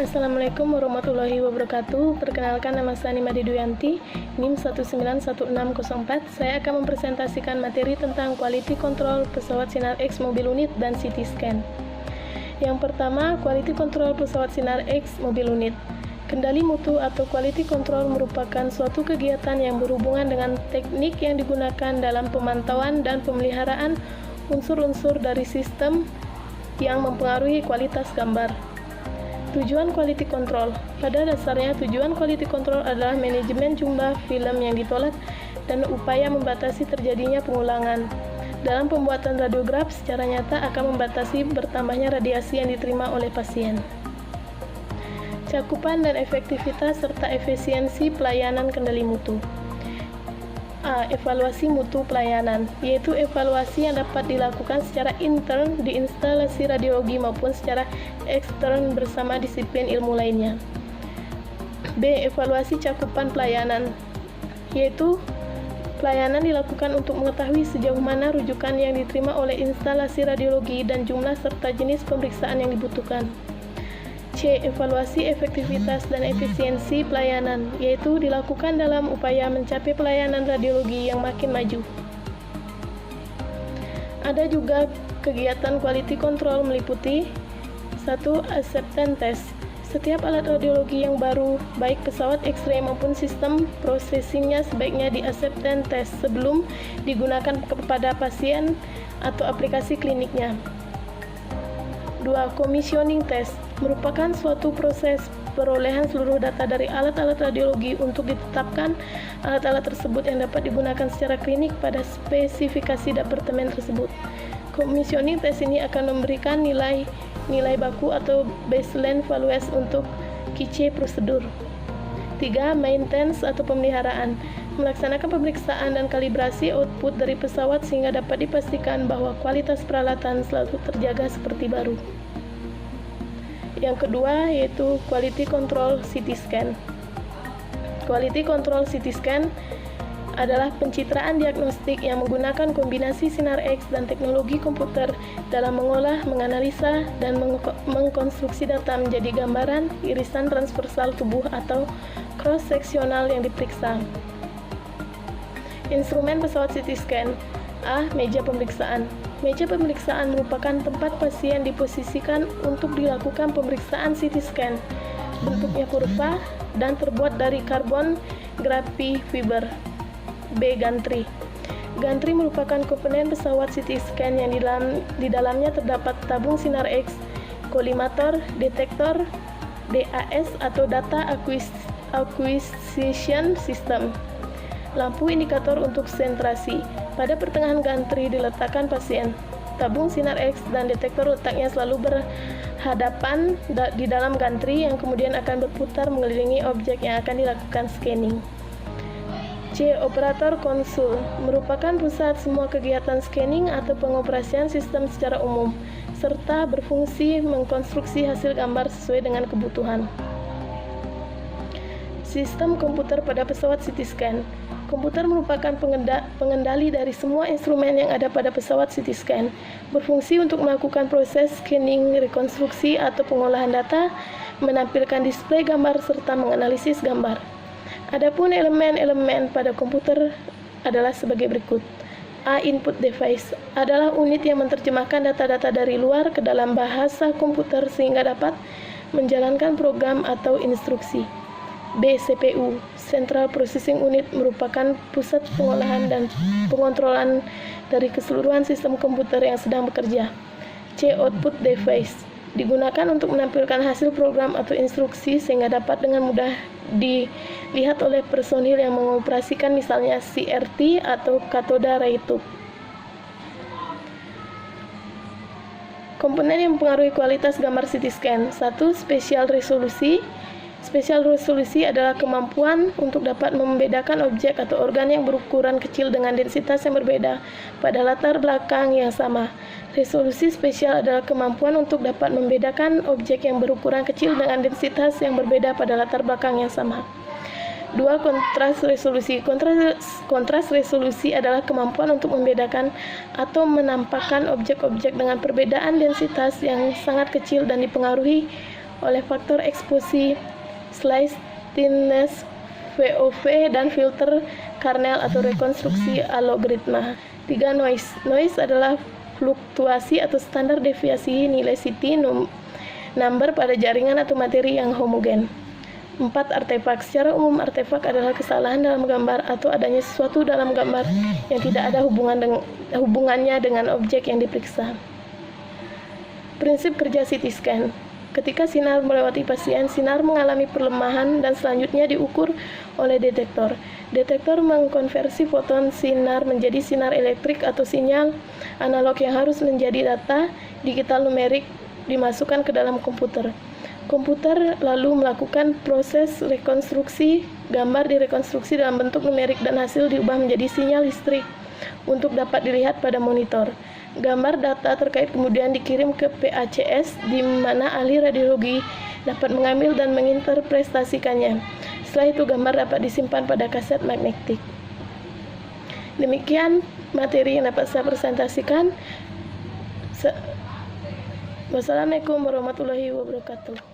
Assalamualaikum warahmatullahi wabarakatuh. Perkenalkan, nama saya Nimade Duyanti, NIM 1911604. Saya akan mempresentasikan materi tentang quality control pesawat Sinar X mobil unit dan CT scan. Yang pertama, quality control pesawat Sinar X mobil unit. Kendali mutu atau quality control merupakan suatu kegiatan yang berhubungan dengan teknik yang digunakan dalam pemantauan dan pemeliharaan unsur-unsur dari sistem yang mempengaruhi kualitas gambar. Tujuan quality control. Pada dasarnya, tujuan quality control adalah manajemen jumlah film yang ditolak dan upaya membatasi terjadinya pengulangan. Dalam pembuatan radiograf, secara nyata akan membatasi bertambahnya radiasi yang diterima oleh pasien. Cakupan dan efektivitas serta efisiensi pelayanan kendali mutu. Evaluasi mutu pelayanan, yaitu evaluasi yang dapat dilakukan secara intern di instalasi radiologi maupun secara ekstern bersama disiplin ilmu lainnya. B. Evaluasi cakupan pelayanan, yaitu pelayanan dilakukan untuk mengetahui sejauh mana rujukan yang diterima oleh instalasi radiologi dan jumlah serta jenis pemeriksaan yang dibutuhkan. C. Evaluasi efektivitas dan efisiensi pelayanan, yaitu dilakukan dalam upaya mencapai pelayanan radiologi yang makin maju. Ada juga kegiatan quality control meliputi 1. Acceptance test. Setiap alat radiologi yang baru, baik pesawat X-ray maupun sistem processingnya sebaiknya di acceptance test sebelum digunakan kepada pasien atau aplikasi kliniknya. 2. Commissioning test merupakan suatu proses perolehan seluruh data dari alat-alat radiologi untuk ditetapkan alat-alat tersebut yang dapat digunakan secara klinik pada spesifikasi departemen tersebut. Commissioning test ini akan memberikan nilai baku atau baseline values untuk QC prosedur. 3. Maintenance atau pemeliharaan melaksanakan pemeriksaan dan kalibrasi output dari pesawat sehingga dapat dipastikan bahwa kualitas peralatan selalu terjaga seperti baru. Yang kedua yaitu quality control CT scan. Quality control CT scan adalah pencitraan diagnostik yang menggunakan kombinasi sinar X dan teknologi komputer dalam mengolah, menganalisa, dan mengkonstruksi data menjadi gambaran irisan transversal tubuh atau cross-seksional yang diperiksa. Instrumen pesawat CT scan. A. Meja pemeriksaan. Meja pemeriksaan merupakan tempat pasien diposisikan untuk dilakukan pemeriksaan CT scan. Bentuknya kurva dan terbuat dari karbon graphite fiber. B. Gantry. Gantry merupakan komponen pesawat CT scan yang di dalamnya terdapat tabung sinar X, kolimator, detektor, DAS atau Data Acquisition System, lampu indikator untuk sentrasi. Pada pertengahan gantry diletakkan pasien. Tabung sinar X dan detektor letaknya selalu berhadapan di dalam gantry yang kemudian akan berputar mengelilingi objek yang akan dilakukan scanning. C. Operator konsul merupakan pusat semua kegiatan scanning atau pengoperasian sistem secara umum, serta berfungsi mengkonstruksi hasil gambar sesuai dengan kebutuhan. Sistem komputer pada pesawat CT scan. Komputer merupakan pengendali dari semua instrumen yang ada pada pesawat CT scan, berfungsi untuk melakukan proses scanning, rekonstruksi, atau pengolahan data, menampilkan display gambar, serta menganalisis gambar. Adapun elemen-elemen pada komputer adalah sebagai berikut. A. Input device adalah unit yang menerjemahkan data-data dari luar ke dalam bahasa komputer sehingga dapat menjalankan program atau instruksi. B. CPU Central Processing Unit merupakan pusat pengolahan dan pengontrolan dari keseluruhan sistem komputer yang sedang bekerja. C. Output device digunakan untuk menampilkan hasil program atau instruksi sehingga dapat dengan mudah dilihat oleh personil yang mengoperasikan, misalnya CRT atau Katoda Ray Tube. Komponen yang mempengaruhi kualitas gambar CT scan. 1. Spesial resolusi. Spesial resolusi adalah kemampuan untuk dapat membedakan objek atau organ yang berukuran kecil dengan densitas yang berbeda pada latar belakang yang sama. Resolusi spesial adalah kemampuan untuk dapat membedakan objek yang berukuran kecil dengan densitas yang berbeda pada latar belakang yang sama. 2. Kontras resolusi. Kontras resolusi adalah kemampuan untuk membedakan atau menampakkan objek-objek dengan perbedaan densitas yang sangat kecil dan dipengaruhi oleh faktor eksposi, slice thinness, VOV, dan filter kernel atau rekonstruksi algoritma. 3. Noise. Noise adalah fluktuasi atau standar deviasi nilai CT number pada jaringan atau materi yang homogen. 4. Artefak. Secara umum, artefak adalah kesalahan dalam gambar atau adanya sesuatu dalam gambar yang tidak ada hubungannya dengan objek yang diperiksa. Prinsip kerja CT scan. Ketika sinar melewati pasien, sinar mengalami perlemahan dan selanjutnya diukur oleh detektor. Detektor mengkonversi foton sinar menjadi sinar elektrik atau sinyal analog yang harus menjadi data digital numerik dimasukkan ke dalam komputer. Komputer lalu melakukan proses rekonstruksi, gambar direkonstruksi dalam bentuk numerik dan hasil diubah menjadi sinyal listrik untuk dapat dilihat pada monitor. Gambar data terkait kemudian dikirim ke PACS di mana ahli radiologi dapat mengambil dan menginterpretasikannya. Setelah itu gambar dapat disimpan pada kaset magnetik. Demikian materi yang dapat saya presentasikan. Wassalamualaikum warahmatullahi wabarakatuh.